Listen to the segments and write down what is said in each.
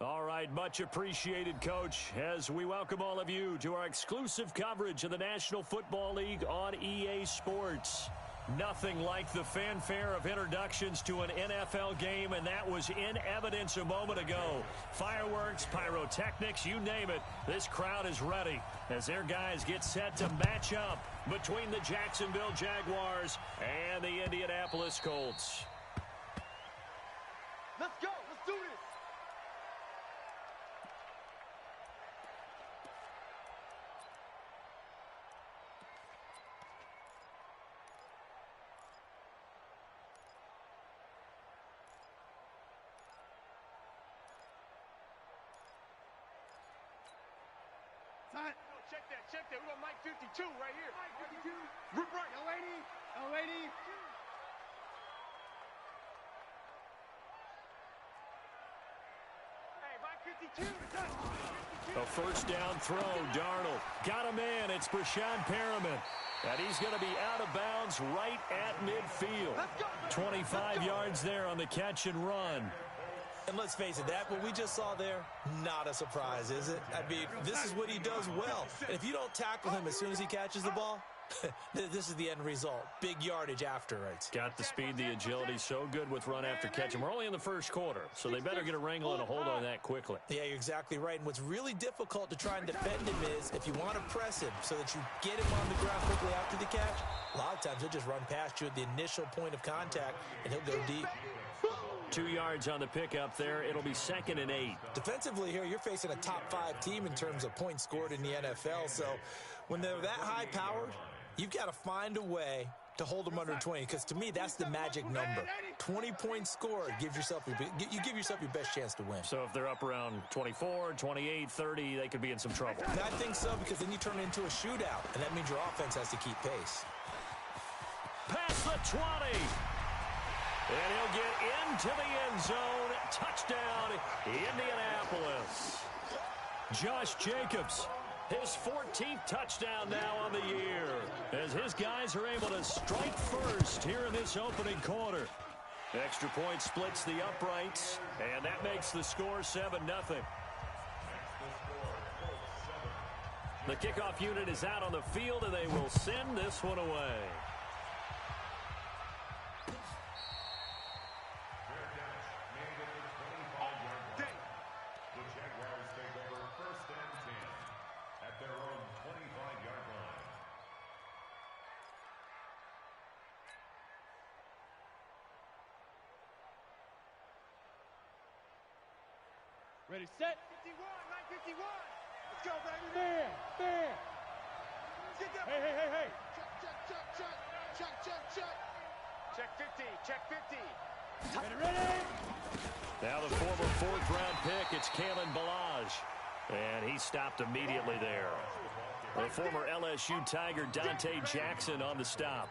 All right, much appreciated, Coach, as we welcome all of you to our exclusive coverage of the National Football League on EA Sports. Nothing like the fanfare of introductions to an NFL game, and that was in evidence a moment ago. Fireworks, pyrotechnics, you name it, this crowd is ready as their guys get set to match up between the Jacksonville Jaguars and the Indianapolis Colts. Let's go. Let's do this. Check that. We got Mike 52 right here. Mike 52. Rip right. L80. Hey, Mike 52. A first down throw. Darnold got a man. It's Brashad Perriman. And he's going to be out of bounds right at midfield. 25 yards there on the catch and run. And let's face it, what we just saw there, not a surprise, is it? I mean, this is what he does well. And if you don't tackle him as soon as he catches the ball, this is the end result. Big yardage afterwards. Got the speed, the agility, so good with run after catch. And we're only in the first quarter, so they better get a wrangle and a hold on that quickly. Yeah, you're exactly right. And what's really difficult to try and defend him is if you want to press him so that you get him on the ground quickly after the catch, a lot of times he'll just run past you at the initial point of contact, and he'll go deep. 2 yards on the pickup there. It'll be 2nd and 8. Defensively here, you're facing a top-5 team in terms of points scored in the NFL. So when they're that high-powered, you've got to find a way to hold them under 20. Because to me, that's the magic number. 20 points scored, you give yourself your best chance to win. So if they're up around 24, 28, 30, they could be in some trouble. And I think so, because then you turn it into a shootout, and that means your offense has to keep pace. Past the 20. And he'll get into the end zone. Touchdown, Indianapolis. Josh Jacobs, his 14th touchdown now on the year, as his guys are able to strike first here in this opening quarter. Extra point splits the uprights, and that makes the score 7-0. The kickoff unit is out on the field, and they will send this one away. Ready, set. 51, 951. Let's go, baby. There. Get that. Hey. Check 50. Ready. Now the former 4th-round pick, it's Kalen Ballage. And he stopped immediately there. The former LSU Tiger, Dante Jackson, on the stop.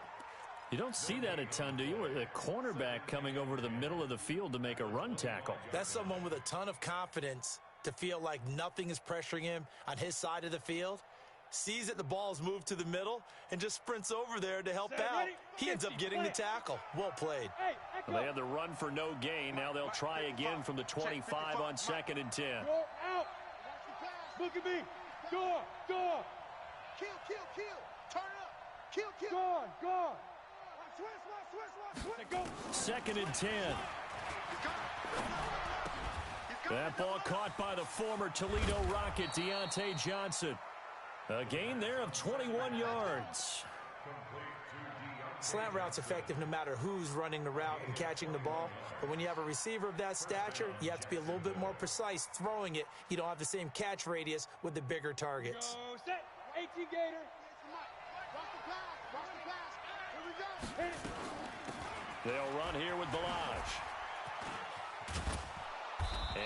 You don't see that a ton, do you? With a cornerback coming over to the middle of the field to make a run tackle. That's someone with a ton of confidence to feel like nothing is pressuring him on his side of the field. Sees that the ball is moved to the middle and just sprints over there to help out. He ends up getting the tackle. Well played. Well, they had the run for no gain. Now they'll try again from the 25 on 2nd and 10. Go out. Look at me. Go. Kill. Turn up. Kill. Gone. Switch. 2nd and 10. That ball caught by the former Toledo Rocket, Deontay Johnson. A gain there of 21 yards. Slant route's effective no matter who's running the route and catching the ball. But when you have a receiver of that stature, you have to be a little bit more precise throwing it. You don't have the same catch radius with the bigger targets. Go, set. 18 Gator. Watch the pass. Here we go. They'll run here with Ballage.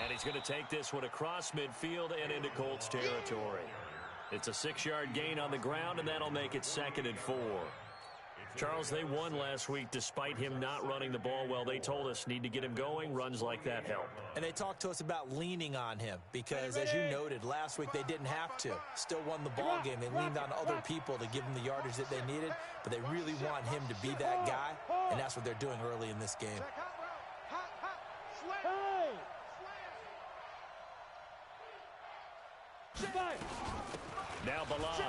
And he's going to take this one across midfield and into Colts territory. It's a 6-yard gain on the ground, and that'll make it 2nd and 4. Charles, they won last week despite him not running the ball well. They told us need to get him going. Runs like that help. And they talked to us about leaning on him because, as you noted, last week they didn't have to. Still won the ball game. They leaned on other people to give them the yardage that they needed, but they really want him to be that guy, and that's what they're doing early in this game. Now Balaj.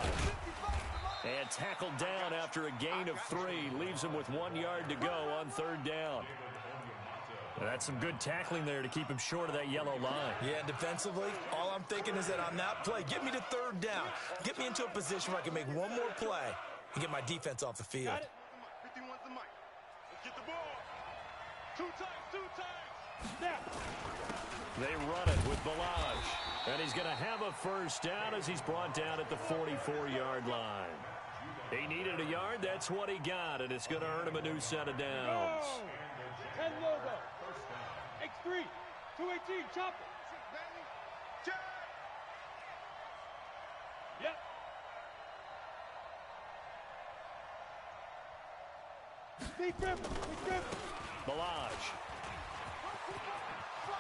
And tackled down after a gain of 3. Leaves him with 1 yard to go on 3rd down. That's some good tackling there to keep him short of that yellow line. Yeah, and defensively, all I'm thinking is that on that play, get me to 3rd down. Get me into a position where I can make one more play and get my defense off the field. 51's the mic. Let's get the ball. 2 times. Now. They run it with Balaj. And he's going to have a 1st down as he's brought down at the 44-yard line. He needed a yard. That's what he got, and it's going to earn him a new set of downs. 10 logo. X3. 218. Chop it. Yep. Steve Griffin. Balaj.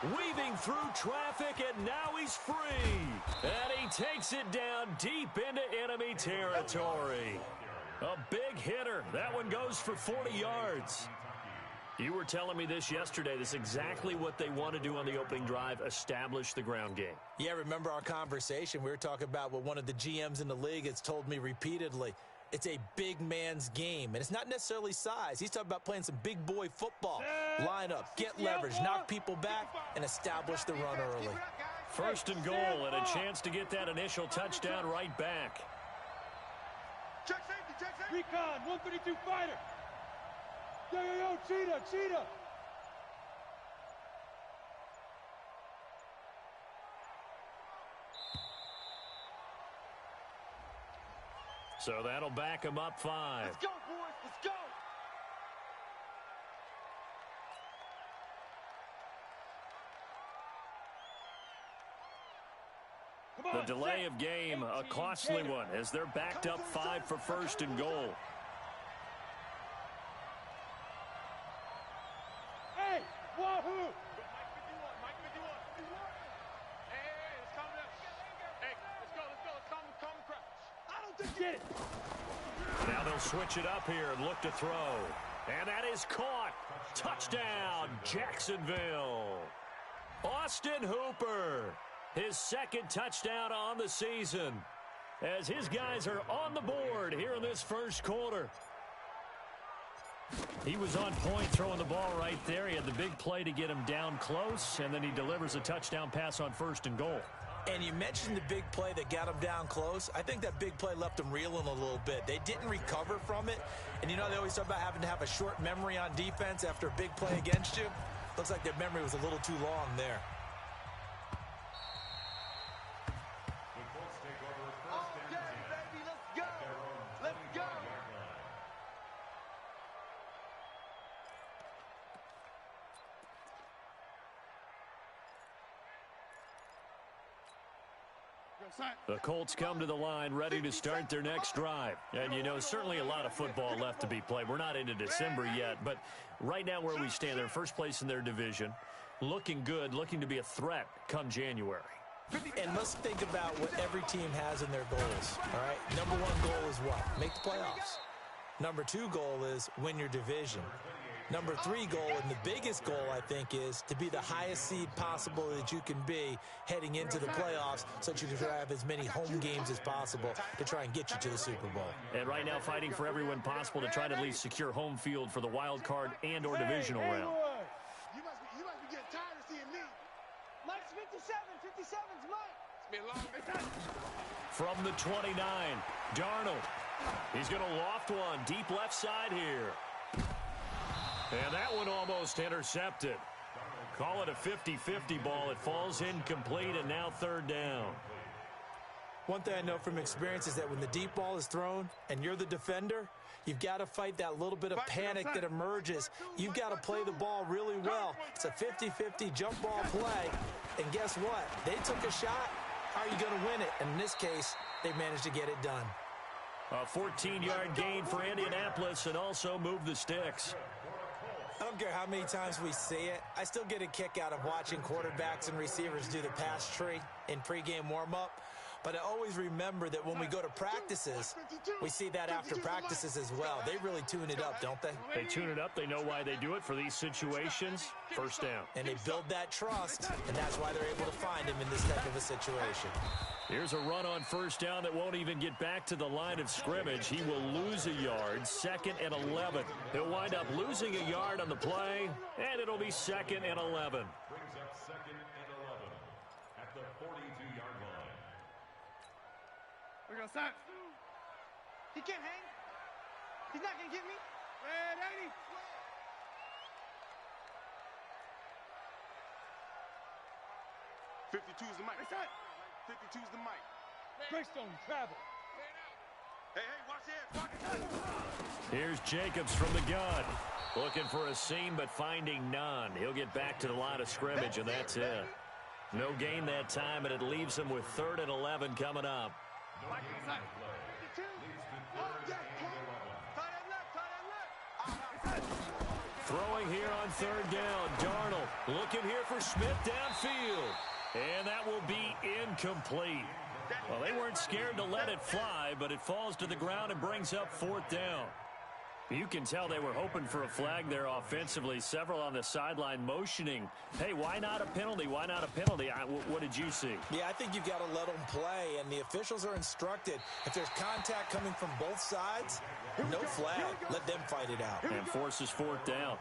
Weaving through traffic, and now he's free. And he takes it down deep into enemy territory. A big hitter. That one goes for 40 yards. You were telling me this yesterday. This is exactly what they want to do on the opening drive, establish the ground game. Yeah, remember our conversation? We were talking about what one of the GMs in the league has told me repeatedly. It's a big man's game, and it's not necessarily size. He's talking about playing some big boy football. Line up, get leverage, knock people back, and establish the run early. 1st and goal, and a chance to get that initial touchdown right back. Check safety. Recon, 132 fighter. Yo, cheetah. So that'll back him up 5. Let's go, boys. Let's go. The delay of game, a costly one, as they're backed up 5 for 1st and goal. Hey, wahoo! Mike 51. Hey, let's calm down. Hey, let's go. Calm the crouch. I don't think get it. Now they'll switch it up here and look to throw. And that is caught. Touchdown, Jacksonville. Austin Hooper. His 2nd touchdown on the season, as his guys are on the board here in this 1st quarter. He was on point throwing the ball right there. He had the big play to get him down close, and then he delivers a touchdown pass on 1st and goal. And you mentioned the big play that got him down close. I think that big play left him reeling a little bit. They didn't recover from it. And, they always talk about having to have a short memory on defense after a big play against you. Looks like their memory was a little too long there. The Colts come to the line ready to start their next drive. And, certainly a lot of football left to be played. We're not into December yet, but right now where we stand, they're 1st place in their division. Looking good, looking to be a threat come January. And let's think about what every team has in their goals, all right? Number 1 goal is what? Make the playoffs. Number 2 goal is win your division. Number 3 goal, and the biggest goal, I think, is to be the highest seed possible that you can be heading into the playoffs so that you can have as many home games as possible to try and get you to the Super Bowl. And right now fighting for every win possible to try to at least secure home field for the wild card and or divisional round. You must be getting tired of seeing me. Mike's 57. 57's Mike. It's been a long time. From the 29, Darnold. He's going to loft one deep left side here. And that one almost intercepted. Call it a 50-50 ball. It falls incomplete, and now 3rd down. One thing I know from experience is that when the deep ball is thrown and you're the defender, you've got to fight that little bit of panic that emerges. You've got to play the ball really well. It's a 50-50 jump ball play. And guess what? They took a shot. How are you going to win it? And in this case, they managed to get it done. A 14-yard gain for Indianapolis and also move the sticks. I don't care how many times we see it. I still get a kick out of watching quarterbacks and receivers do the pass tree in pregame warm-up. But I always remember that when we go to practices, we see that after practices as well. They really tune it up, don't they? They tune it up. They know why they do it for these situations. 1st down. And they build that trust, and that's why they're able to find him in this type of a situation. Here's a run on first down that won't even get back to the line of scrimmage. He will lose a yard, 2nd and 11. He'll wind up losing a yard on the play, and it'll be 2nd and 11. Brings up 2nd and 11 at the 42-yard line. We're going to start. He can't hang. He's not going to get me. Red 80. 52's the mic. 52's the mic. Greystone travel. Hey, watch this. Here's Jacobs from the gun. Looking for a seam, but finding none. He'll get back to the line of scrimmage, and that's it. No gain that time, and it leaves him with 3rd and 11 coming up. Throwing here on 3rd down. Darnold looking here for Smith downfield. And that will be incomplete. Well, they weren't scared to let it fly, but it falls to the ground and brings up 4th down. You can tell they were hoping for a flag there offensively. Several on the sideline motioning, hey, why not a penalty? Why not a penalty? What did you see? Yeah, I think you've got to let them play, and the officials are instructed. If there's contact coming from both sides, no flag. Let them fight it out. And forces 4th down.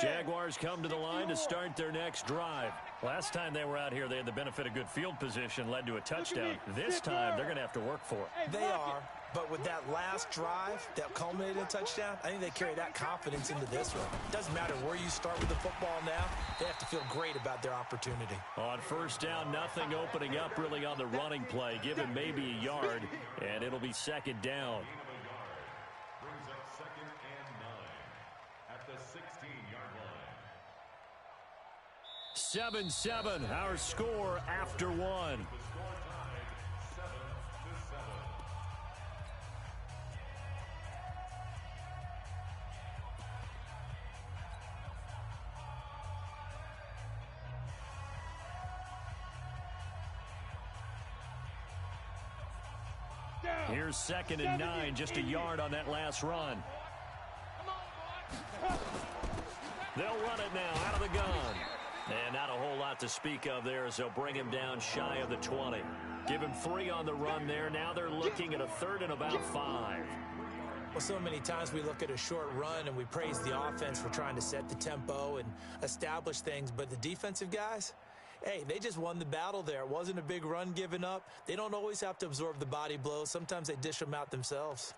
Jaguars come to the line to start their next drive. Last time they were out here, they had the benefit of good field position, led to a touchdown. This time, they're going to have to work for it. They are, but with that last drive that culminated in a touchdown, I think they carry that confidence into this one. Doesn't matter where you start with the football now, they have to feel great about their opportunity. On first down, nothing opening up really on the running play. Give him maybe a yard, and it'll be 2nd down. Brings up 2nd and 9 at the 16-yard line. 7-7, our score after 1. The score tied 7-7. Here's 2nd and 9, just a yard on that last run. They'll run it now out of the gun. And not a whole lot to speak of there as they'll bring him down shy of the 20. Give him 3 on the run there. Now they're looking at a 3rd and about 5. Well, so many times we look at a short run and we praise the offense for trying to set the tempo and establish things, but the defensive guys, hey, they just won the battle there. It wasn't a big run given up. They don't always have to absorb the body blows. Sometimes they dish them out themselves.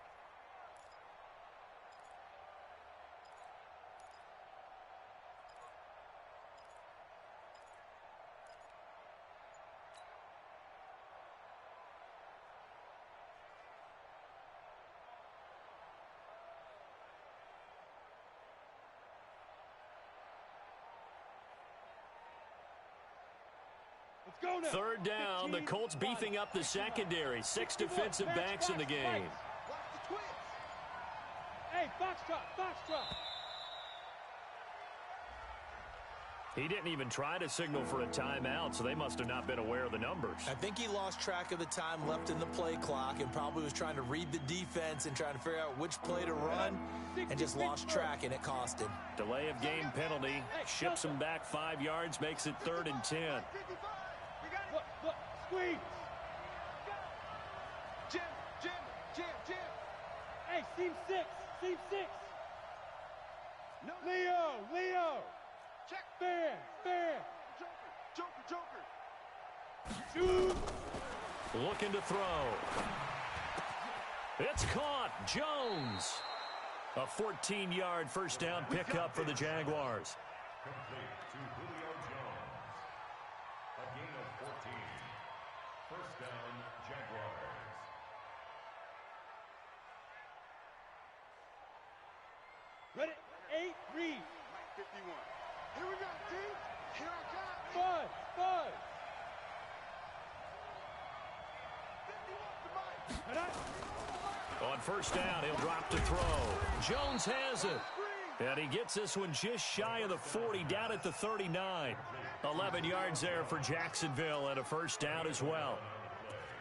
Go now. 3rd down, the Colts beefing up the secondary. 6 defensive backs in the game. Hey, Foxtrot. He didn't even try to signal for a timeout, so they must have not been aware of the numbers. I think he lost track of the time left in the play clock and probably was trying to read the defense and trying to figure out which play to run and just lost track, and it cost him. Delay of game penalty. Ships him back 5 yards, makes it 3rd and 10. Look, squeeze. Jim. Hey, seam 6. No. Leo. Check. Fair. Joker. Shoot. Looking to throw. It's caught. Jones. A 14-yard first down pickup for the Jaguars. Complete to Julio Jones. A gain of 14. First down, Jaguars. Ready? 8, read. 51. Here we go, D. Here I come. Bud. 51 to Mike. On first down, he'll drop to throw. Jones has it. And he gets this one just shy of the 40, down at the 39. 11 yards there for Jacksonville and a first down as well.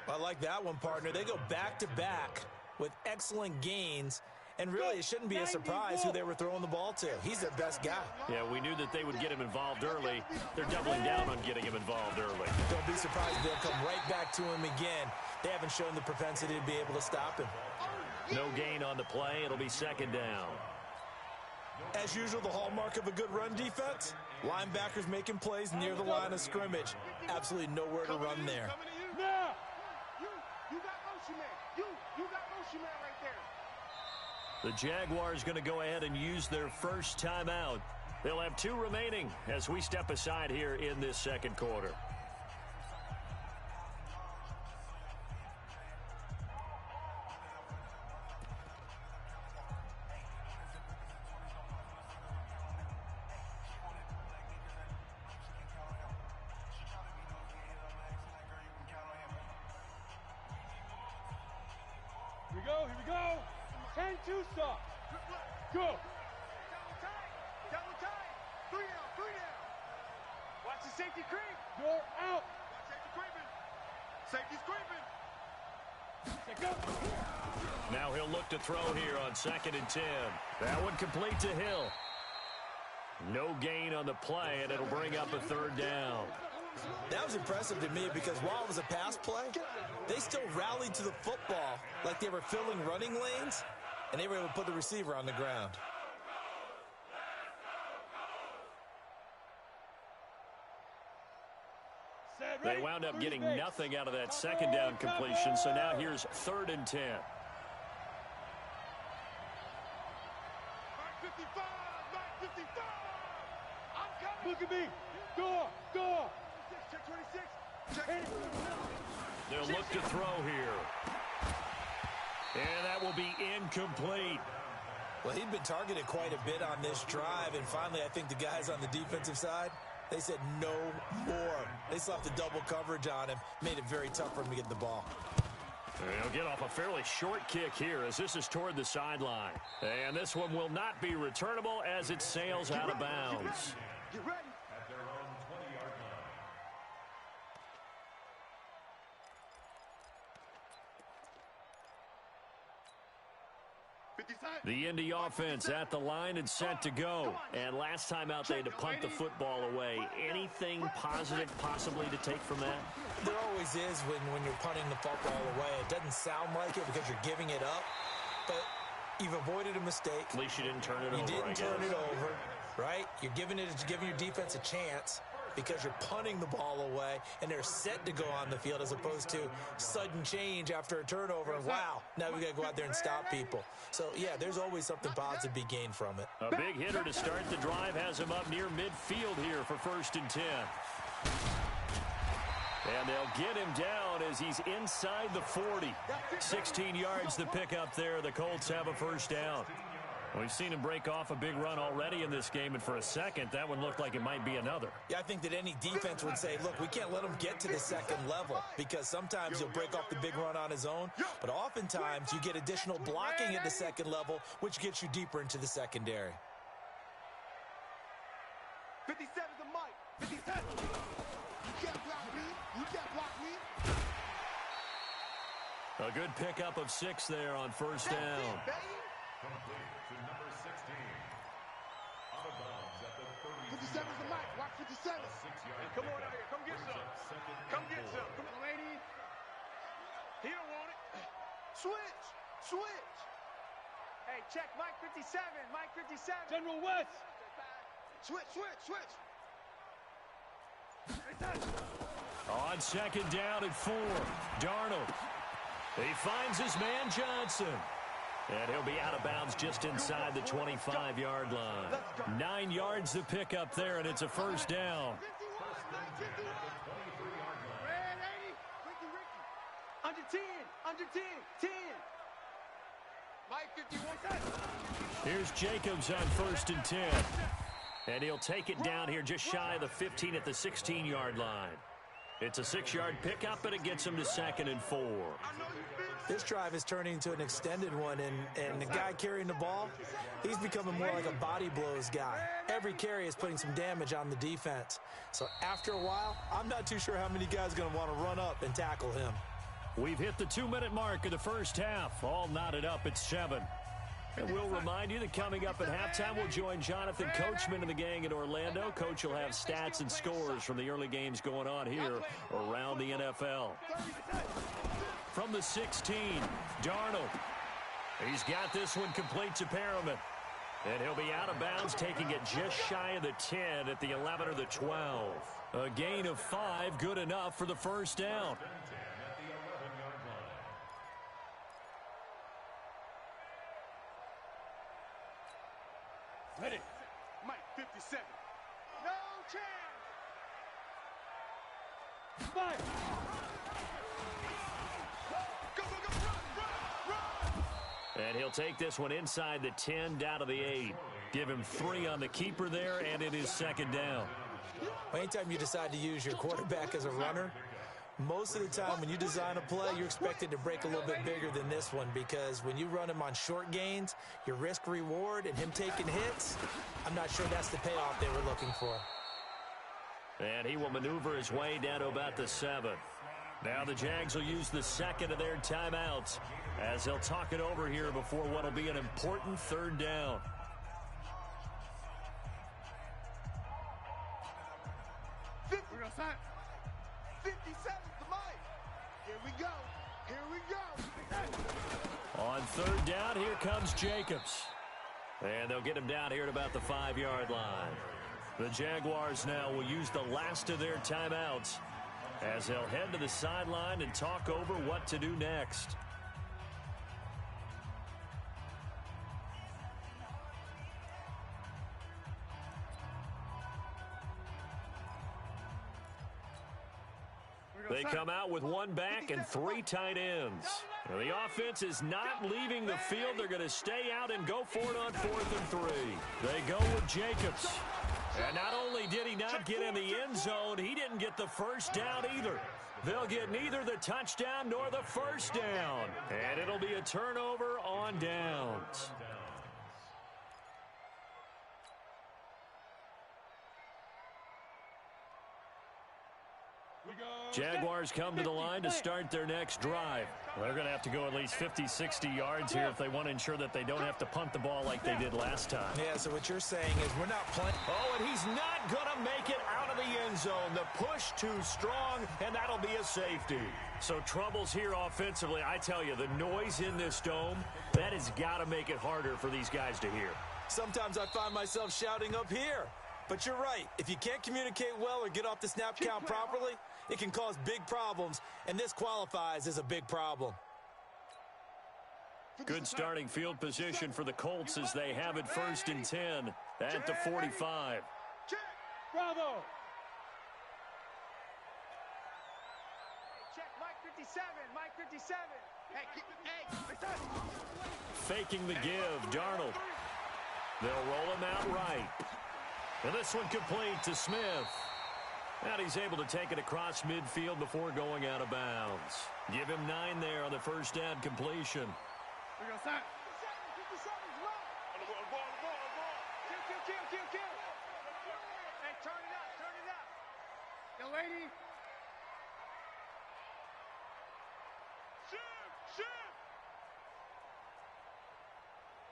I like that one, partner. They go back-to-back with excellent gains, And really, it shouldn't be a surprise who they were throwing the ball to. He's their best guy. Yeah, we knew that they would get him involved early. They're doubling down on getting him involved early. Don't be surprised if they'll come right back to him again. They haven't shown the propensity to be able to stop him. No gain on the play. It'll be second down. As usual, the hallmark of a good run defense, linebackers making plays near the line of scrimmage. Absolutely nowhere to run there. Now, you got motion man. You got motion man right there. The Jaguars going to go ahead and use their first timeout. They'll have 2 remaining as we step aside here in this second quarter. Here we go. 10-2 stop. Go. Double tight. 3 down. Watch the safety creep. You're out. Watch safety creeping. Safety's creeping. Now he'll look to throw here on 2nd and 10. That one complete to Hill. No gain on the play, and it'll bring up a 3rd down. That was impressive to me because while it was a pass play, they still rallied to the football like they were filling running lanes, and they were able to put the receiver on the ground. They wound up getting nothing out of that 2nd down completion, so now here's 3rd and 10. Mark 55. I'm coming. Look at me. Go. Check 26. They'll look to throw here. And that will be incomplete. Well, he'd been targeted quite a bit on this drive, and finally I think the guys on the defensive side, they said no more. They slapped the double coverage on him, made it very tough for him to get the ball. He'll get off a fairly short kick here as this is toward the sideline. And this one will not be returnable as it sails out of bounds. Get ready. At their own 20-yard line. The Indy offense at the line and set to go. And last time out, they had to punt the football away. Anything positive possibly to take from that? There always is when you're punting the football away. It doesn't sound like it because you're giving it up, but you've avoided a mistake. At least you didn't turn it over. You didn't turn it over, right? You're giving your defense a chance because you're punting the ball away, and they're set to go on the field as opposed to sudden change after a turnover. And wow, now we got to go out there and stop people. So, yeah, there's always something positive to be gained from it. A big hitter to start the drive has him up near midfield here for 1st and 10. And they'll get him down as he's inside the 40. 16 yards to pick up there. The Colts have a 1st down. We've seen him break off a big run already in this game, and for a second, that one looked like it might be another. Yeah, I think that any defense would say, look, we can't let him get to the 2nd level because sometimes he'll break off the big run on his own, but oftentimes you get additional blocking at the 2nd level, which gets you deeper into the secondary. 57 the mic. 57. You can't block me. You can't block me. A good pickup of 6 there on 1st down. Complete to number 16. Out of bounds at the 30. 57 is the mic. Watch 57. 6-yard Come on out here. Come get some. Come get some. Come on, lady. He don't want it. Switch. Hey, check Mike 57. Mike 57. General West. Switch. On 2nd down and 4, Darnold. He finds his man Johnson. And he'll be out of bounds just inside the 25-yard line. 9 yards to pick up there, and it's a 1st down. Under 10. 10. Mike 51. Here's Jacobs on 1st and 10. And he'll take it down here just shy of the 15 at the 16-yard line. It's a 6-yard pickup, but it gets him to 2nd and 4. This drive is turning into an extended one, and the guy carrying the ball, he's becoming more like a body blows guy. Every carry is putting some damage on the defense. So after a while, I'm not too sure how many guys are going to want to run up and tackle him. We've hit the 2-minute mark of the 1st half. All knotted up at 7. And we'll remind you that coming up at halftime, we'll join Jonathan Coachman and the gang in Orlando. Coach will have stats and scores from the early games going on here around the NFL. From the 16, Darnold. He's got this one complete to Perriman. And he'll be out of bounds, taking it just shy of the 10 at the 11 or the 12. A gain of 5, good enough for the first down. Ready. Mike 57. No chance. Fire. Go, go, go, run. And he'll take this one inside the 10 down to the 8. Give him 3 on the keeper there, and it is second down. Well, anytime you decide to use your quarterback as a runner, most of the time when you design a play, you're expected to break a little bit bigger than this one, because when you run him on short gains, your risk-reward and him taking hits, I'm not sure that's the payoff they were looking for. And he will maneuver his way down to about the 7. Now the Jags will use the second of their timeouts as they'll talk it over here before what will be an important third down. We're going to sign 57 to Mike. Here we go. Here we go. On third down, here comes Jacobs. And they'll get him down here at about the 5-yard line. The Jaguars now will use the last of their timeouts as they'll head to the sideline and talk over what to do next. They come out with 1 back and 3 tight ends. Now, the offense is not leaving the field. They're going to stay out and go for it on 4th and 3. They go with Jacobs. And not only did he not get in the end zone, he didn't get the first down either. They'll get neither the touchdown nor the first down. And it'll be a turnover on downs. Jaguars come to the line to start their next drive. They're going to have to go at least 50, 60 yards here if they want to ensure that they don't have to punt the ball like they did last time. Yeah, so what you're saying is we're not playing. Oh, and he's not going to make it out of the end zone. The push too strong, and that'll be a safety. So troubles here offensively. I tell you, the noise in this dome, that has got to make it harder for these guys to hear. Sometimes I find myself shouting up here. But you're right. If you can't communicate well or get off the snap count properly, it can cause big problems, and this qualifies as a big problem. Good starting field position for the Colts as they have it 1st and 10 at the 45. Bravo. Check Mike 57. Mike 57. Hey. Faking the give, Darnold. They'll roll him out right. And this one complete to Smith. And he's able to take it across midfield before going out of bounds. Give him 9 there on the first down completion. We're going to sign. 57 is low. On the ball. Kill. Hey, turn it up. Yo, lady. Shift.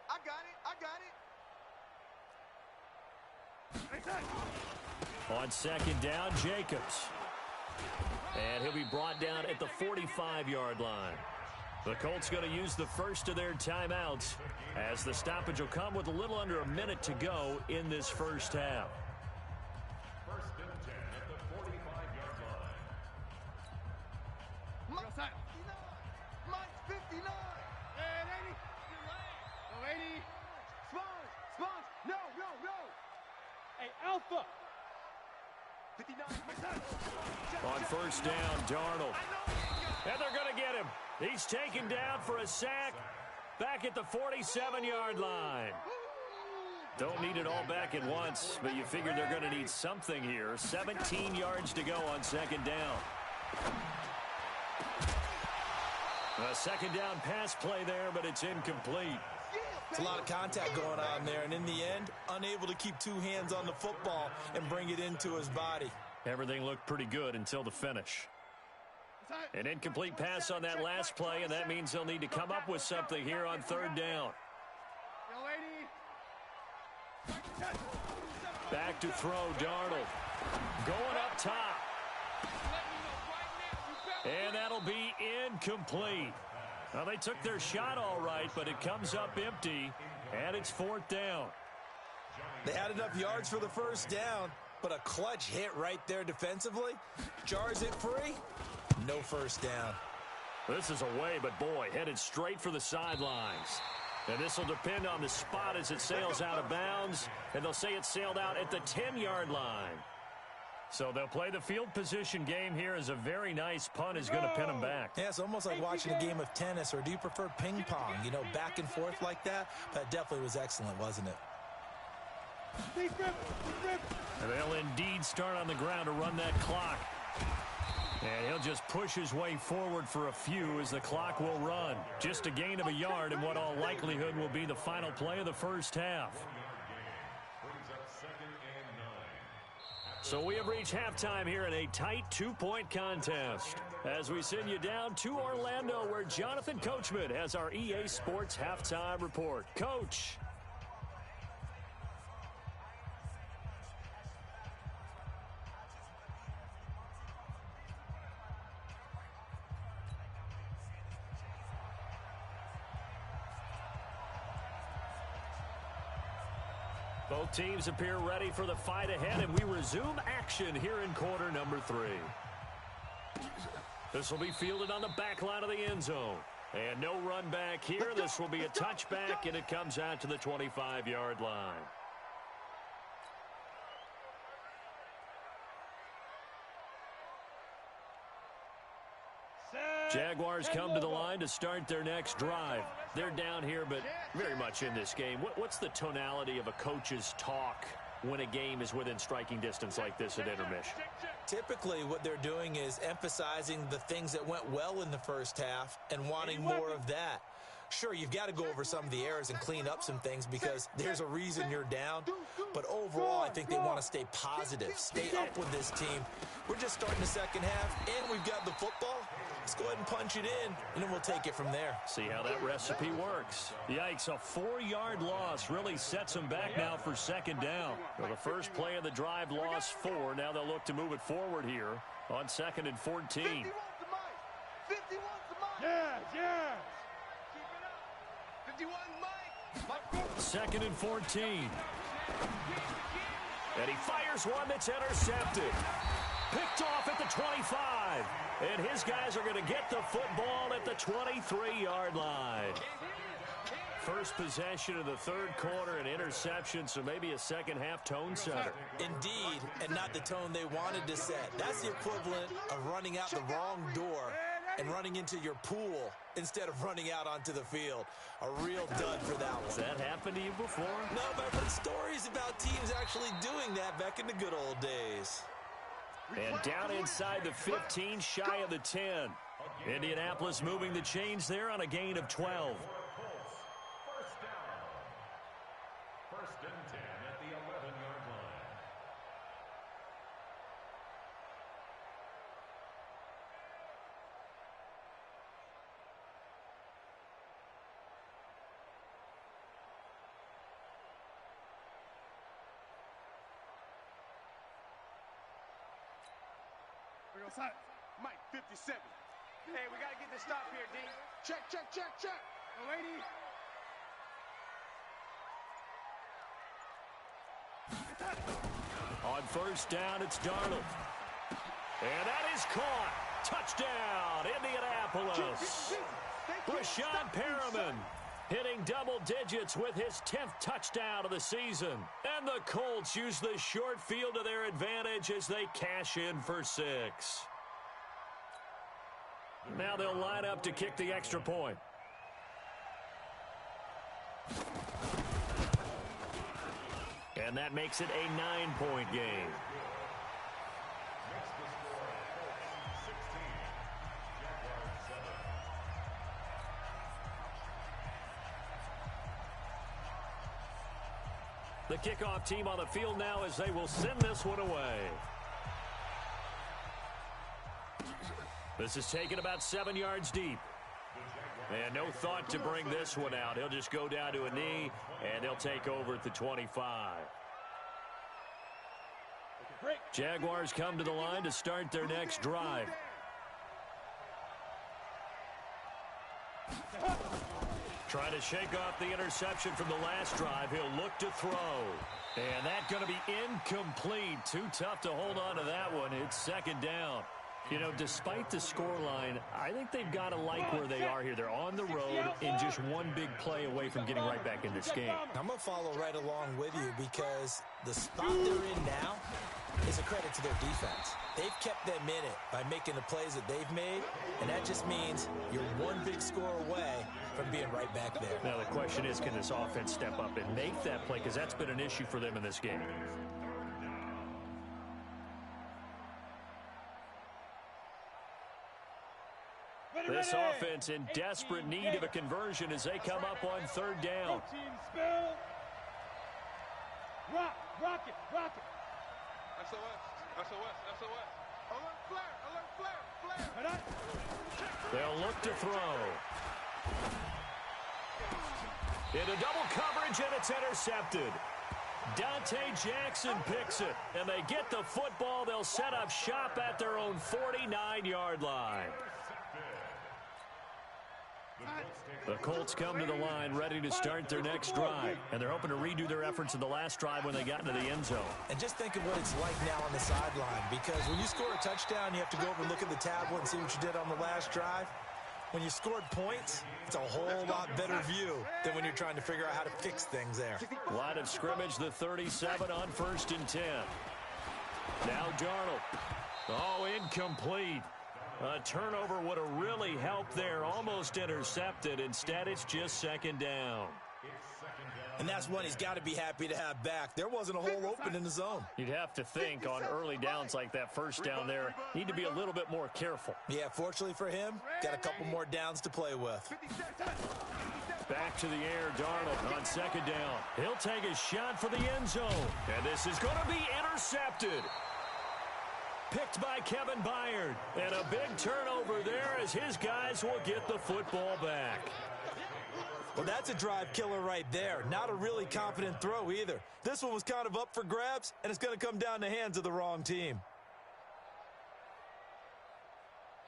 I got it. On second down, Jacobs. And he'll be brought down at the 45-yard line. The Colts going to use the first of their timeouts as the stoppage will come with a little under a minute to go in this first half. 1st and 10 at the 45-yard line. Mike's 59. Hey, lady. Oh, lady. Spawns. No. Hey, Alpha. 59. On first down, Darnold. And they're going to get him. He's taken down for a sack back at the 47-yard line. Don't need it all back at once, but you figure they're going to need something here. 17 yards to go on second down. A second down pass play there, but it's incomplete. It's a lot of contact going on there, and in the end, unable to keep 2 hands on the football and bring it into his body. Everything looked pretty good until the finish. An incomplete pass on that last play, and that means they'll need to come up with something here on third down. Back to throw, Darnold. Going up top. And that'll be incomplete. Well, they took their shot all right, but it comes up empty, and it's 4th down. They had enough yards for the first down, but a clutch hit right there defensively. Jars it free. No first down. This is away, but boy, headed straight for the sidelines. And this will depend on the spot as it sails out of bounds, and they'll say it sailed out at the 10-yard line. So they'll play the field position game here as a very nice punt is going to pin them back. Yeah, it's almost like watching a game of tennis, or do you prefer ping pong? You know, back and forth like that? That definitely was excellent, wasn't it? And they'll indeed start on the ground to run that clock. And he'll just push his way forward for a few as the clock will run. Just a gain of a yard in what all likelihood will be the final play of the first half. So we have reached halftime here in a tight 2-point contest as we send you down to Orlando where Jonathan Coachman has our EA Sports halftime report. Coach. Both teams appear ready for the fight ahead, and we resume action here in quarter number 3. This will be fielded on the back line of the end zone. And no run back here. This will be a touchback, and it comes out to the 25-yard line. Jaguars come to the line to start their next drive. They're down here, but very much in this game. What's the tonality of a coach's talk when a game is within striking distance like this at intermission? Typically, what they're doing is emphasizing the things that went well in the first half and wanting more of that. Sure, you've got to go over some of the errors and clean up some things because there's a reason you're down. But overall, I think they want to stay positive, stay up with this team. We're just starting the second half, and we've got the football. Let's go ahead and punch it in, and then we'll take it from there. See how that recipe works. Yikes, a 4-yard loss really sets them back now for second down. Well, the first play of the drive lost 4. Now they'll look to move it forward here on 2nd and 14. Yeah. 2nd and 14. And he fires one that's intercepted. Picked off at the 25. And his guys are going to get the football at the 23-yard line. First possession of the third quarter, an interception, so maybe a second-half tone setter. Indeed, and not the tone they wanted to set. That's the equivalent of running out the wrong door and running into your pool instead of running out onto the field. A real dud for that one. Has that happened to you before? No, but I've heard stories about teams actually doing that back in the good old days. And down inside the 15, shy of the 10. Indianapolis moving the chains there on a gain of 12. First and 10 at the 11-yard line. Mike, 57. Hey, we got to get this stop here, D. Check. No, lady. On first down, it's Darnold. And that is caught. Touchdown, Indianapolis. Rashad Perriman hitting double digits with his 10th touchdown of the season. And the Colts use the short field to their advantage as they cash in for 6. Now they'll line up to kick the extra point. And that makes it a 9-point game. The kickoff team on the field now as they will send this one away. This is taken about 7 yards deep. And no thought to bring this one out. He'll just go down to a knee, and they'll take over at the 25. Jaguars come to the line to start their next drive. Trying to shake off the interception from the last drive. He'll look to throw. And that's going to be incomplete. Too tough to hold on to that one. It's second down. You know, despite the scoreline, I think they've got to like where they are here. They're on the road and just one big play away from getting right back in this game. I'm going to follow right along with you because the spot they're in now is a credit to their defense. They've kept them in it by making the plays that they've made, and that just means you're one big score away from being right back there. Now the question is, can this offense step up and make that play? Because that's been an issue for them in this game. This offense in desperate need of a conversion as they come up on third down. Rock it. SOS. Alert flare. They'll look to throw. Into double coverage, and it's intercepted. Dante Jackson picks it, and they get the football. They'll set up shop at their own 49-yard line. The Colts come to the line ready to start their next drive, and they're hoping to redo their efforts in the last drive when they got into the end zone. And just think of what it's like now on the sideline, because when you score a touchdown, you have to go over and look at the tablet and see what you did on the last drive. When you scored points, it's a whole lot better view than when you're trying to figure out how to fix things there. Line of scrimmage, the 37 on 1st and 10. Now Darnold. Oh, incomplete. A turnover would have really helped there. Almost intercepted. Instead, it's just second down. And that's one he's got to be happy to have back. There wasn't a hole open in the zone. You'd have to think on early downs like that first down there, need to be a little bit more careful. Yeah, fortunately for him, got a couple more downs to play with. Back to the air, Darnold on second down. He'll take a shot for the end zone. And this is going to be intercepted. Picked by Kevin Byard. And a big turnover there as his guys will get the football back. Well, that's a drive killer right there. Not a really confident throw either. This one was kind of up for grabs, and it's going to come down the hands of the wrong team.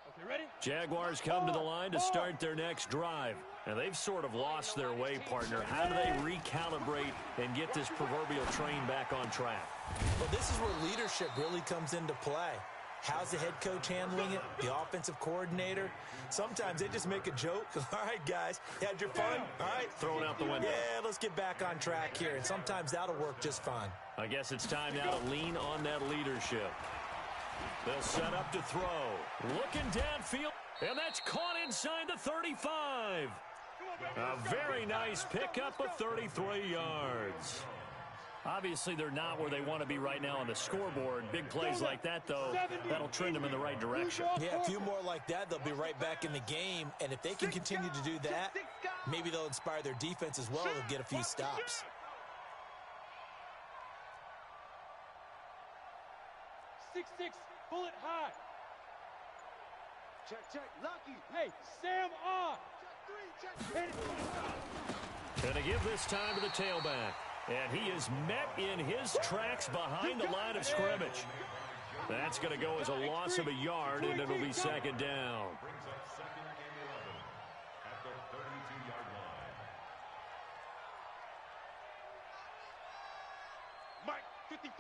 Okay, ready? Jaguars come to the line to start their next drive. And they've sort of lost their way, partner. How do they recalibrate and get this proverbial train back on track? Well, this is where leadership really comes into play. How's the head coach handling it? The offensive coordinator? Sometimes they just make a joke. All right, guys, you had your fun? All right. Throw it out the window. Yeah, let's get back on track here. And sometimes that'll work just fine. I guess it's time now to lean on that leadership. They'll set up to throw. Looking downfield. And that's caught inside the 35. A very nice pickup of 33 yards. Obviously, they're not where they want to be right now on the scoreboard. Big plays like that, though, that'll trend them in the right direction. Yeah, a few more like that, they'll be right back in the game. And if they can continue to do that, maybe they'll inspire their defense as well. They'll get a few stops. 6-6, pull it high. Check, Lucky. Hey, Sam on. Check 3, Gonna give this time to the tailback. And he is met in his tracks behind the line of scrimmage. That's going to go as a loss of a yard, and it'll be second down. Brings up second and 11 at the 32-yard line. Mike, 55.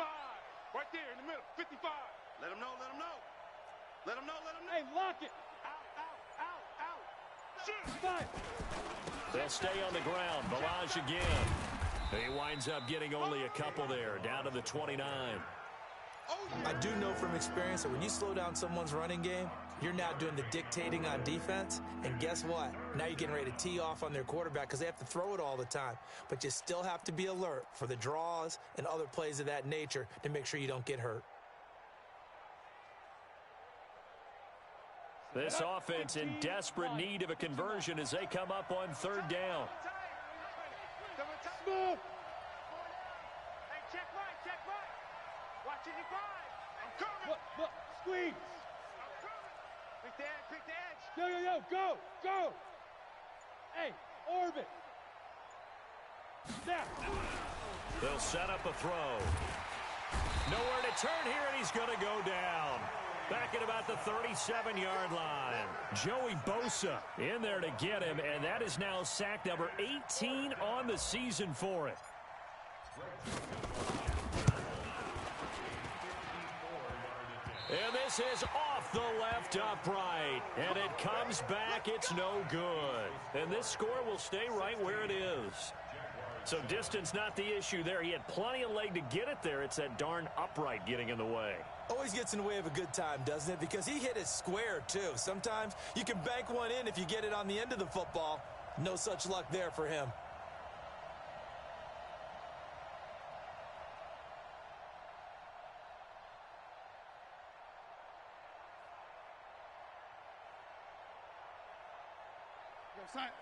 Right there in the middle, 55. Let him know. Hey, lock it. Out. Shoot. Fight. They'll stay on the ground. Balaj again. He winds up getting only a couple there, down to the 29. I do know from experience that when you slow down someone's running game, you're now doing the dictating on defense. And guess what? Now you're getting ready to tee off on their quarterback because they have to throw it all the time. But you still have to be alert for the draws and other plays of that nature to make sure you don't get hurt. This offense in desperate need of a conversion as they come up on third down. Move. Hey, check right. Watch it, I'm coming. Look, squeeze. I'm coming. Pick the edge. Go. Hey, orbit. Snap. They'll set up a throw. Nowhere to turn here, and he's going to go down. Back at about the 37-yard line. Joey Bosa in there to get him, and that is now sack number 18 on the season for it. And this is off the left upright. And it comes back. It's no good. And this score will stay right where it is. So distance not the issue there. He had plenty of leg to get it there. It's that darn upright getting in the way. Always gets in the way of a good time, doesn't it? Because he hit it square, too. Sometimes you can bank one in if you get it on the end of the football. No such luck there for him.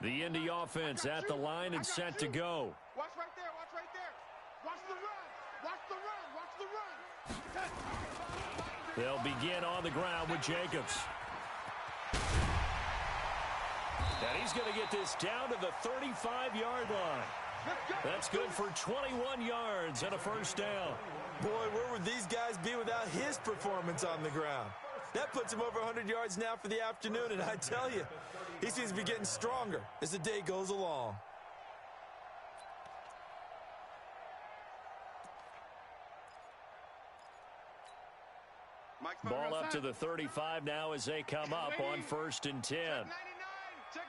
The Indy offense at the line and set to go. Watch right there, watch right there. Watch the run, watch the run, watch the run. They'll begin on the ground with Jacobs. And he's going to get this down to the 35-yard line. That's good for 21 yards and a first down. Boy, where would these guys be without his performance on the ground? That puts him over 100 yards now for the afternoon, and I tell you, he seems to be getting stronger as the day goes along. Ball up to the 35 now as they come up on 1st and 10. Check 99, check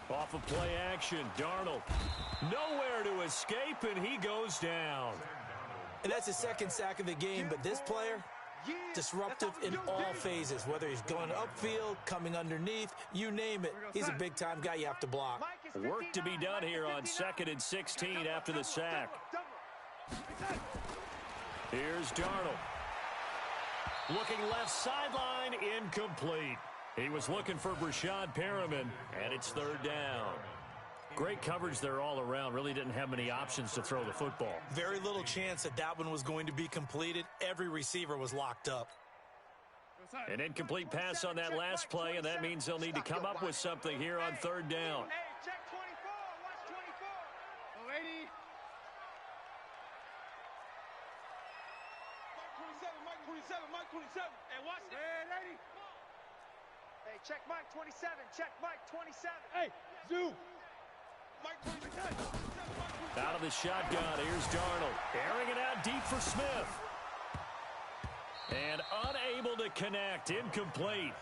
99. Off of play action, Darnold. Nowhere to escape, and he goes down. And that's his second sack of the game, but this player, disruptive in all phases, whether he's going upfield, coming underneath, you name it. He's a big-time guy you have to block. Work to be done here on 2nd and 16 after the sack. Here's Darnold. Looking left sideline, incomplete. He was looking for Brashad Perriman, and it's 3rd down. Great coverage there all around. Really didn't have many options to throw the football. Very little chance that that one was going to be completed. Every receiver was locked up. An incomplete pass on that last play, and that means they'll need to come up with something here on 3rd down. Hey, check 24, watch 24. Oh, 80. Mike 27, Mike 27. Hey, watch this. Hey, 80. Hey, check Mike 27, check Mike 27. Hey, zoom. Mike 27. Out of the shotgun, here's Darnold. Airing it out deep for Smith. And unable to connect, incomplete.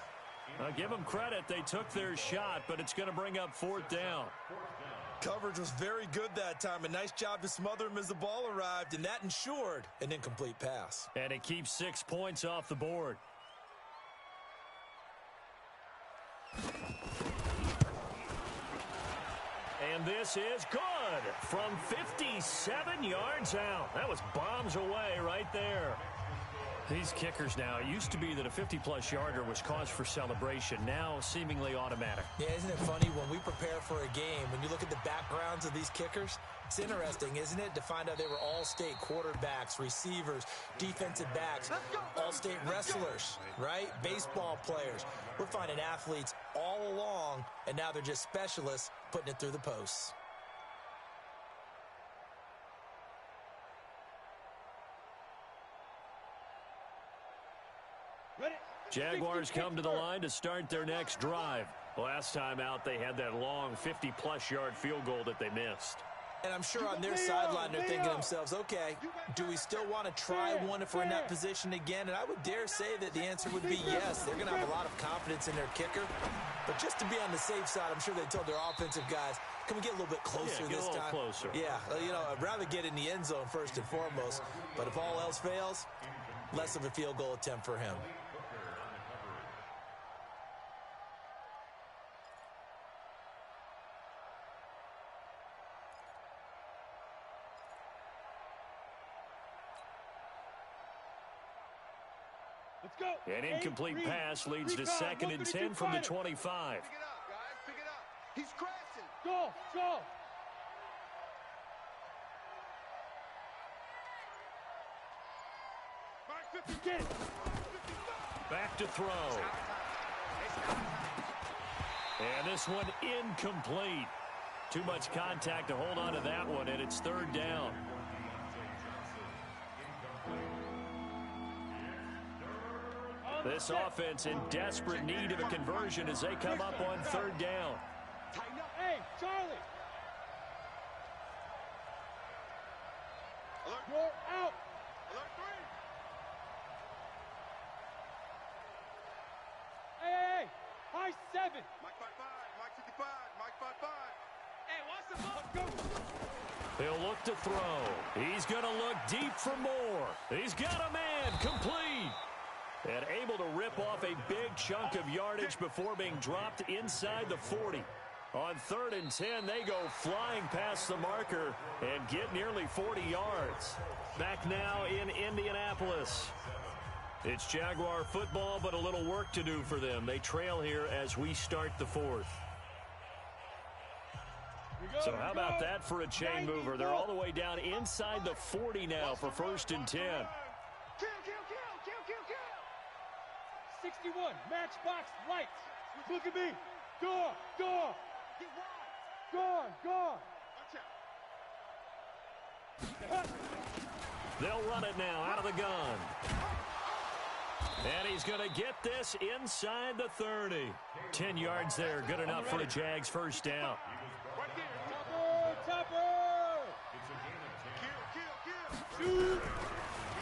I'll give them credit, they took their shot, but it's going to bring up 4th down. Coverage was very good that time. A nice job to smother him as the ball arrived, and that ensured an incomplete pass. And it keeps 6 points off the board. And this is good from 57 yards out. That was bombs away right there. These kickers now, it used to be that a 50-plus yarder was cause for celebration. Now seemingly automatic. Yeah, isn't it funny when we prepare for a game, when you look at the backgrounds of these kickers, it's interesting, isn't it, to find out they were all-state quarterbacks, receivers, defensive backs, all-state wrestlers, right? Baseball players. We're finding athletes all along, and now they're just specialists putting it through the posts. Jaguars come to the line to start their next drive. Last time out, they had that long 50-plus yard field goal that they missed. And I'm sure on their sideline they're thinking to themselves, okay, do we still want to try one if we're in that position again? And I would dare say that the answer would be yes. They're going to have a lot of confidence in their kicker. But just to be on the safe side, I'm sure they told their offensive guys, can we get a little bit closer this time? Closer. Yeah, you know, I'd rather get in the end zone first and foremost. But if all else fails, less of a field goal attempt for him. An incomplete pass leads to 2nd and 10 from the 25. Pick it up, guys. Pick it up. He's crashing. Go. Back to throw. And this one incomplete. Too much contact to hold on to that one, and it's third down. This offense in desperate need of a conversion as they come up on third down. Hey, Charlie. You're out. Alert 3. Hey, high 7. Mike 55, Mike 55, Mike 55. Hey, what's the ball? Go. He'll look to throw. He's going to look deep for more. He's got a man complete. And able to rip off a big chunk of yardage before being dropped inside the 40. On 3rd and 10, they go flying past the marker and get nearly 40 yards. Back now in Indianapolis. It's Jaguar football, but a little work to do for them. They trail here as we start the 4th. So how about that for a chain mover? They're all the way down inside the 40 now for 1st and 10. Kill. 61, matchbox lights. Look at me. Door. They'll run it now out of the gun. And he's going to get this inside the 30. 10 yards there. Good enough for a Jags first down. Topper. Shoot.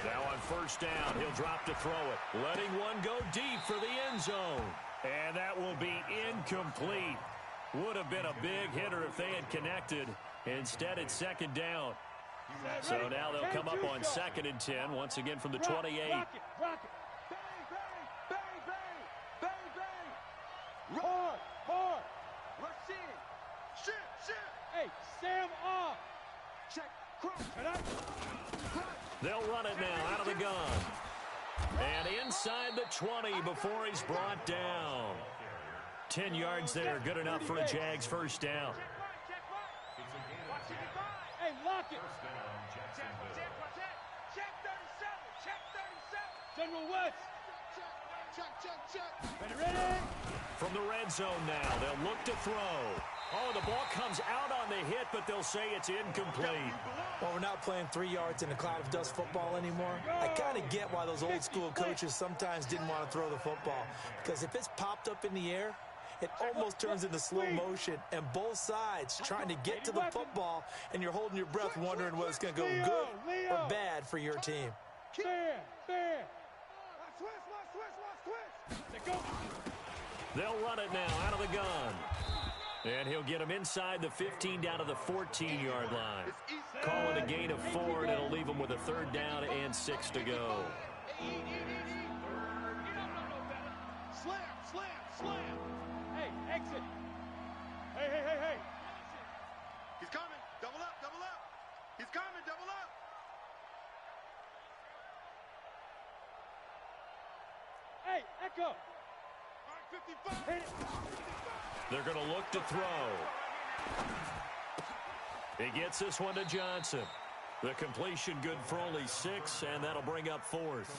Now on first down, he'll drop to throw it. Letting one go deep for the end zone. And that will be incomplete. Would have been a big hitter if they had connected. Instead, it's 2nd down. So now they'll come up on 2nd and 10, once again from the 28. Rock it. Bang. Hard. Rush in. Shit. Hey, Sam off. Check. Cross. They'll run it now out of the gun. And inside the 20 before he's brought down. 10 yards there. Good enough for a Jags first down. Hey, lock it. Check 37. General West. Check. Ready? From the red zone now, they'll look to throw. Oh, the ball comes out on the hit, but they'll say it's incomplete. Well, we're not playing 3 yards in a cloud of dust football anymore. I kind of get why those old school coaches sometimes didn't want to throw the football. Because if it's popped up in the air, it almost turns into slow motion, and both sides trying to get to the football, and you're holding your breath wondering whether it's going to go good or bad for your team. Fair. They'll run it now out of the gun. And he'll get him inside the 15 down to the 14-yard line. Call it a gain of 4, and it'll leave him with a 3rd down and 6 to go. Slam. Hey, exit. Hey. He's coming. Double up. He's coming. Double up. Hey, Echo. 55. Hit it. They're going to look to throw. He gets this one to Johnson. The completion good for only 6, and that'll bring up 4th.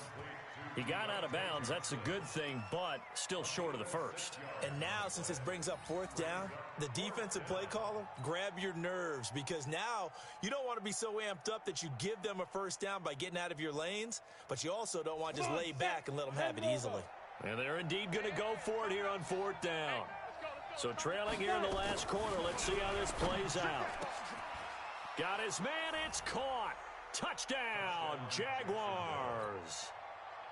He got out of bounds. That's a good thing, but still short of the 1st. And now, since this brings up 4th down, the defensive play caller, grab your nerves, because now you don't want to be so amped up that you give them a 1st down by getting out of your lanes, but you also don't want to just lay back and let them have it easily. And they're indeed going to go for it here on 4th down. So trailing here in the last quarter, let's see how this plays out. Got his man, it's caught. Touchdown, Jaguars.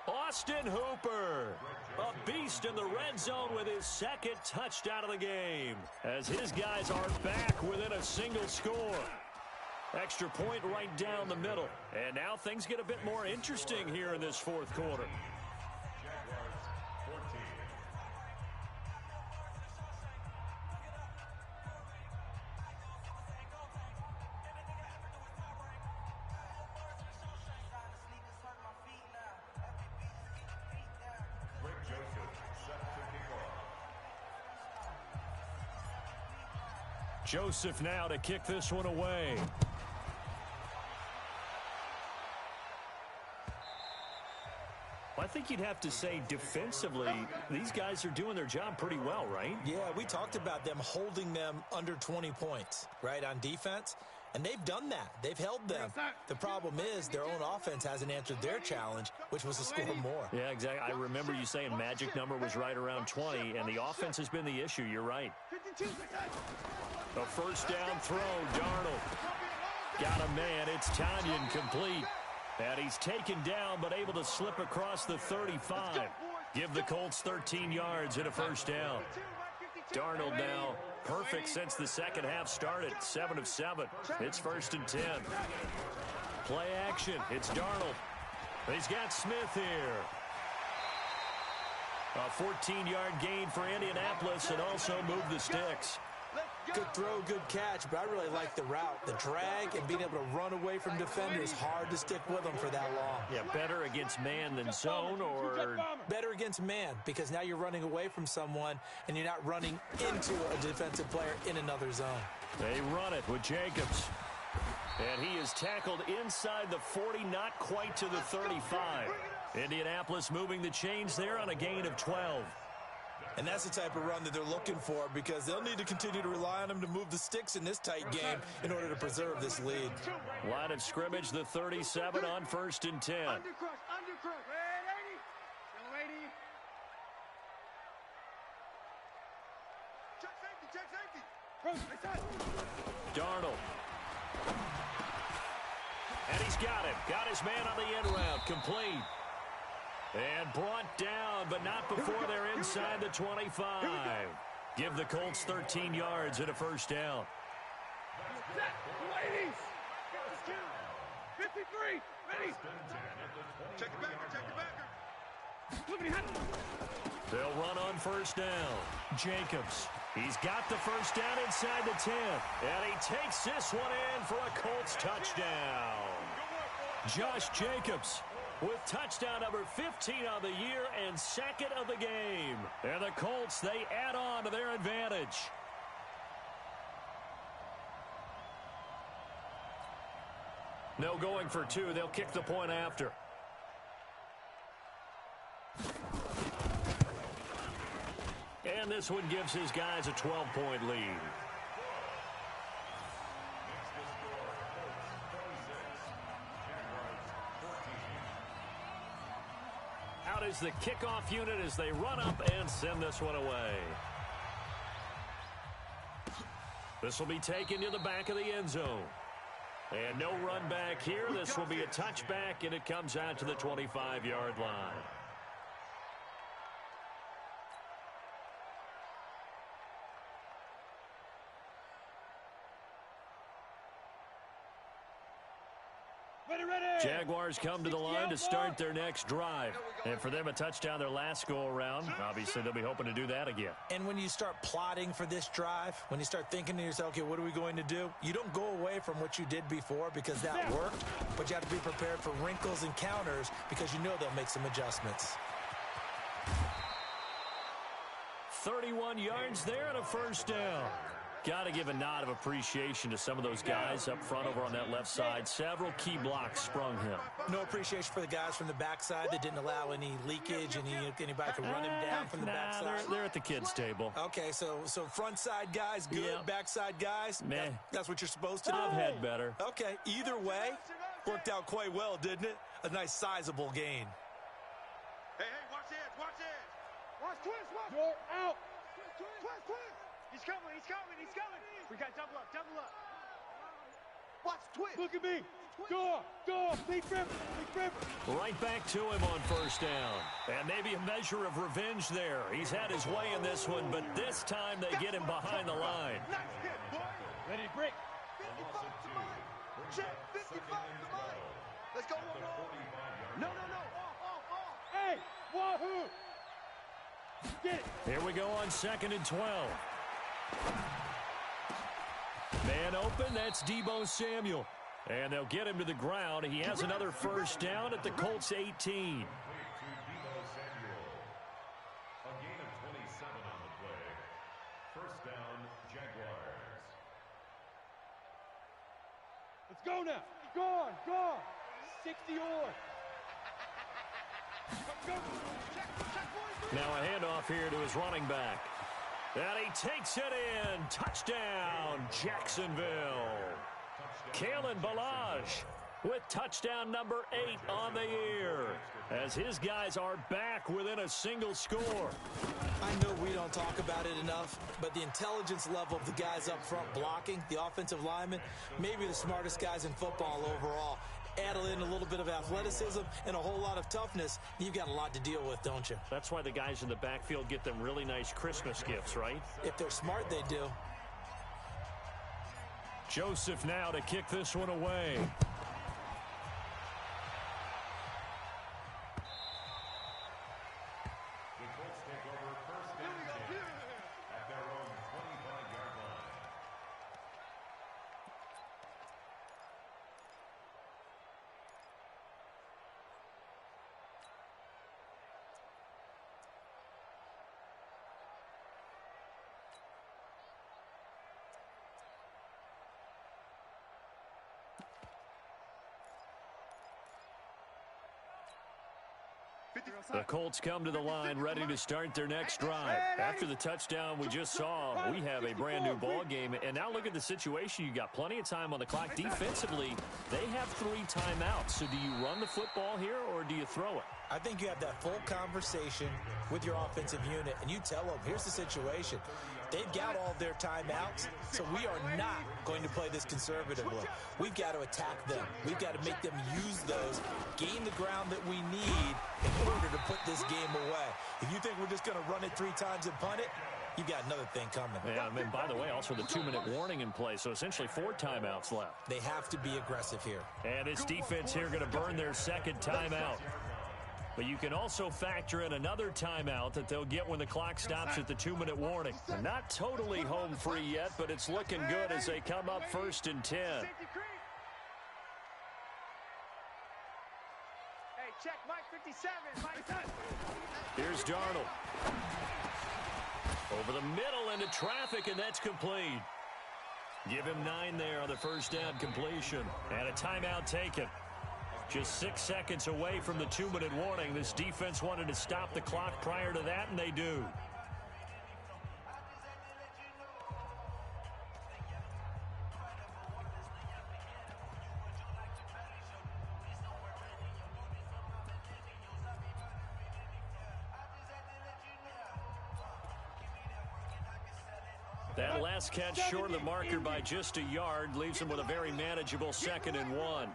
Austin Hooper, a beast in the red zone with his 2nd touchdown of the game, as his guys are back within a single score. Extra point right down the middle. And now things get a bit more interesting here in this 4th quarter. Joseph now to kick this one away. I think you'd have to say defensively, these guys are doing their job pretty well, right? Yeah, we talked about them holding them under 20 points, right, on defense. And they've done that. They've held them. The problem is their own offense hasn't answered their challenge, which was to score more. Yeah, exactly. I remember you saying magic number was right around 20, and the offense has been the issue. You're right. A first down throw, Darnold. Got a man. It's Tanyan complete. And he's taken down, but able to slip across the 35. Give the Colts 13 yards and a first down. Darnold now perfect since the second half started. 7 of 7. It's 1st and 10. Play action. It's Darnold. He's got Smith here. A 14-yard gain for Indianapolis and also moved the sticks. Good throw, good catch, but I really like the route. The drag and being able to run away from defenders, hard to stick with them for that long. Yeah, better against man than zone, or better against man, because now you're running away from someone and you're not running into a defensive player in another zone. They run it with Jacobs. And he is tackled inside the 40, not quite to the 35. Indianapolis moving the chains there on a gain of 12. And that's the type of run that they're looking for, because they'll need to continue to rely on him to move the sticks in this tight game in order to preserve this lead. Line of scrimmage, the 37 on 1st and 10. Undercrush. Lady. Check safety. Darnold. And he's got him. Got his man on the end route. Complete. And brought down, but not before they're inside the 25. Give the Colts 13 yards and a first down. Ladies. 53. Ready. Check the backer. They'll run on first down. Jacobs. He's got the first down inside the 10. And he takes this one in for a Colts touchdown. Josh Jacobs with touchdown number 15 on the year and 2nd of the game. And the Colts, they add on to their advantage. No going for 2. They'll kick the point after. And this one gives his guys a 12-point lead. Out is the kickoff unit as they run up and send this one away. This will be taken to the back of the end zone. And no run back here. This will be a touchback, and it comes out to the 25-yard line. Jaguars come to the line to start their next drive. And for them, a touchdown their last go-around. Obviously, they'll be hoping to do that again. And when you start plotting for this drive, when you start thinking to yourself, okay, what are we going to do? You don't go away from what you did before because that worked, but you have to be prepared for wrinkles and counters because you know they'll make some adjustments. 31 yards there and a first down. Got to give a nod of appreciation to some of those guys up front over on that left side. Several key blocks sprung him. No appreciation for the guys from the backside that didn't allow any leakage, anybody could run him down from the backside. They're at the kids' table. Okay, so front side guys good, backside guys, meh. That's what you're supposed to do. I've had better. Okay, either way, worked out quite well, didn't it? A nice sizable gain. Hey, watch it. Watch twist. You're out. Twist. He's coming. We got double up. Watch twist. Look at me. Go. Big rip. Right back to him on first down. And maybe a measure of revenge there. He's had his way in this one, but this time they get him behind the line. Nice hit, boy. Ready to break. 55 to mine. Check. 55 to mine. Let's go. No. Off. Hey, wahoo. Get it. Here we go on 2nd and 12. Man open, that's Deebo Samuel. And they'll get him to the ground. He has another first down at the Colts 18. A gain of 27 on the play. First down, Jaguars. Let's go now. Gone. 60 on. Now a handoff here to his running back. And he takes it in. Touchdown, Jacksonville. Kalen Ballage with touchdown number 8 on the year, as his guys are back within a single score. I know we don't talk about it enough, but the intelligence level of the guys up front blocking, the offensive linemen, maybe the smartest guys in football overall. Add in a little bit of athleticism and a whole lot of toughness, you've got a lot to deal with, don't you? That's why the guys in the backfield get them really nice Christmas gifts, right? If they're smart, they do. Joseph now to kick this one away. The Colts come to the line ready to start their next drive. After the touchdown we just saw, we have a brand new ball game. And now look at the situation. You got plenty of time on the clock. Defensively, they have 3 timeouts. So do you run the football here or do you throw it? I think you have that full conversation with your offensive unit, and you tell them, here's the situation. They've got all their timeouts, so we are not going to play this conservatively. We've got to attack them. We've got to make them use those, gain the ground that we need in order to put this game away. If you think we're just going to run it 3 times and punt it, you've got another thing coming. Yeah, and by the way, also the 2-minute warning in play, so essentially 4 timeouts left. They have to be aggressive here. And this defense here going to burn their second timeout. But you can also factor in another timeout that they'll get when the clock stops at the 2-minute warning. They're not totally home free yet, but it's looking good as they come up 1st and 10. Hey, check Mike 57. Mike. Here's Darnold. Over the middle into traffic, and that's complete. Give him 9 there on the first down completion. And a timeout taken. Just 6 seconds away from the 2-minute warning. This defense wanted to stop the clock prior to that, and they do. That last catch short of the marker by just a yard leaves him with a very manageable 2nd and 1.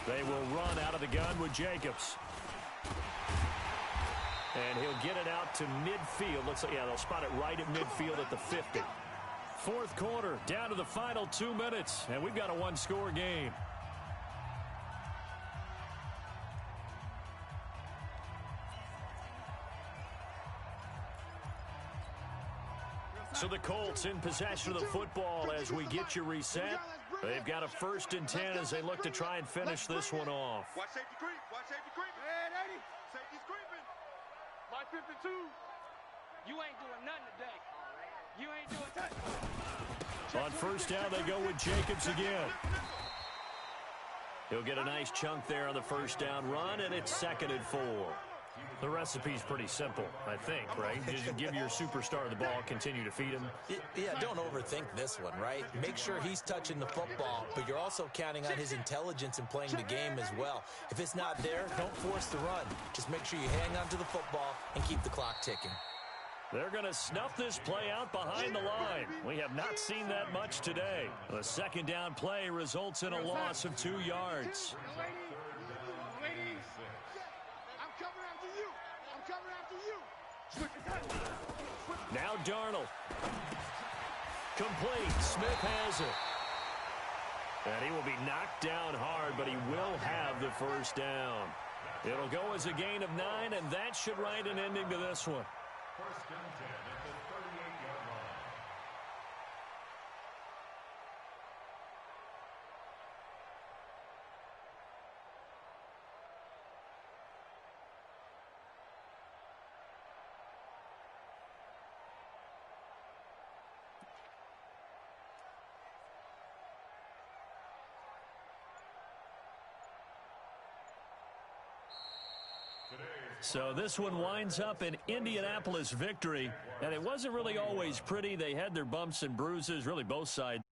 They will run out of the gun with Jacobs. And he'll get it out to midfield. Looks like, yeah, they'll spot it right at midfield at the 50. 4th quarter, down to the final 2 minutes, and we've got a 1-score game. So the Colts in possession of the football as we get you reset. They've got a 1st and 10 as they look to try and finish this one off. Watch safety creep. Watch safety creep. Man, 80. Safety's creeping. Mike 52. You ain't doing nothing today. You ain't doing nothing. On 1st down, they go with Jacobs again. He'll get a nice chunk there on the 1st down run, and it's 2nd and 4. The recipe's pretty simple, I think, right? Just give your superstar the ball, continue to feed him. Yeah, don't overthink this one, right? Make sure he's touching the football, but you're also counting on his intelligence in playing the game as well. If it's not there, don't force the run. Just make sure you hang on to the football and keep the clock ticking. They're going to snuff this play out behind the line. We have not seen that much today. The 2nd down play results in a loss of 2 yards. Now Darnold. Complete. Smith has it. And he will be knocked down hard, but he will have the 1st down. It'll go as a gain of 9, and that should write an ending to this one. 1st and 10 at the 38-yard line. So this one winds up an Indianapolis victory, and it wasn't really always pretty. They had their bumps and bruises, really both sides.